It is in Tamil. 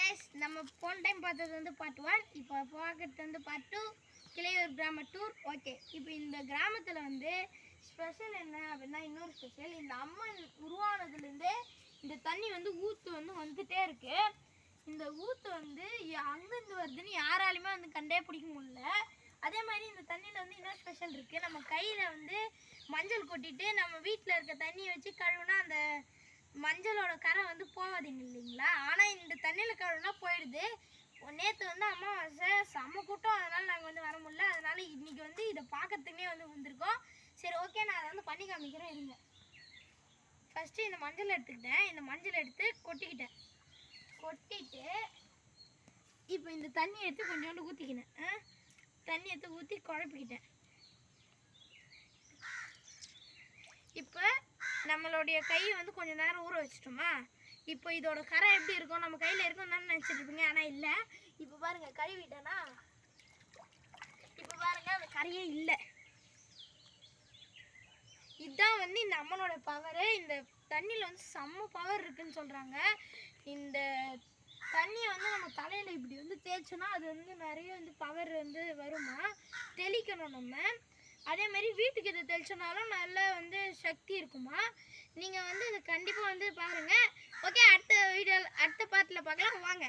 கைஸ், நம்ம போன டைம் பார்த்தது வந்து பார்ட் 1, இப்போ பார்க்கறது வந்து பார்ட் 2, கிளையூர் கிராம டூர். ஓகே, இப்போ இந்த கிராமத்தில் வந்து ஸ்பெஷல் என்ன அப்படின்னா, இன்னொரு ஸ்பெஷல், இந்த அம்மன் உருவானதுலேருந்தே இந்த தண்ணி வந்து ஊற்று வந்து வந்துட்டே இருக்கு. இந்த ஊற்று வந்து அங்கேருந்து வருதுன்னு யாராலையுமே வந்து கண்டே பிடிக்க முடியல. அதே மாதிரி இந்த தண்ணியில் வந்து இன்னொரு ஸ்பெஷல் இருக்குது. நம்ம கையில் வந்து மஞ்சள் கொட்டிட்டு நம்ம வீட்டில் இருக்க தண்ணியை வச்சு கழுவுனா அந்த மஞ்சளோட கரை வந்து போகாதீங்க இல்லைங்களா. ஆனால் இந்த தண்ணியில் கழுவுனா போயிடுது. நேற்று வந்து அமாவாசை செம்ம கூட்டம், அதனால் நாங்கள் வந்து வர முடியல. அதனால் இன்றைக்கி வந்து இதை பார்க்கறதுக்குனே வந்து வந்திருக்கோம். சரி, ஓகே, நான் அதை வந்து பண்ணி காமிக்கிறேன் இருங்க. ஃபஸ்ட்டு இந்த மஞ்சள் எடுத்துக்கிட்டேன். இந்த மஞ்சள் எடுத்து கொட்டிக்கிட்டு இப்போ இந்த தண்ணி எடுத்து கொஞ்சோண்டு ஊற்றிக்கினேன். தண்ணி எடுத்து ஊற்றி குழப்பிக்கிட்டேன். இப்போ நம்மளுடைய கை வந்து கொஞ்சம் நேரம் ஊற வச்சிட்டோமா. இப்போ இதோட கரை எப்படி இருக்கும், நம்ம கையில் இருக்கும் தான் நினச்சிட்டு இருப்பீங்க. ஆனால் இல்லை. இப்போ பாருங்கள், கழுவிட்டேன்னா இப்போ பாருங்கள், அந்த கரையே இல்லை. இதுதான் வந்து இந்த அம்மனோட பவரு. இந்த தண்ணியில் வந்து செம்ம பவர் இருக்குன்னு சொல்கிறாங்க. இந்த தண்ணியை வந்து நம்ம தலையில் இப்படி வந்து தேய்ச்சோன்னா அது வந்து நிறைய வந்து பவர் வந்து வருமா. தெளிக்கணும் நம்ம. அதேமாரி வீட்டுக்கு இதை தெளிச்சோனாலும் நல்ல வந்து சக்தி இருக்குமா. நீங்கள் வந்து இதை கண்டிப்பாக வந்து பாருங்கள். ஓகே, அடுத்த வீடியோவில் அடுத்த பார்ட்டில் பார்க்கலாம் வாங்க.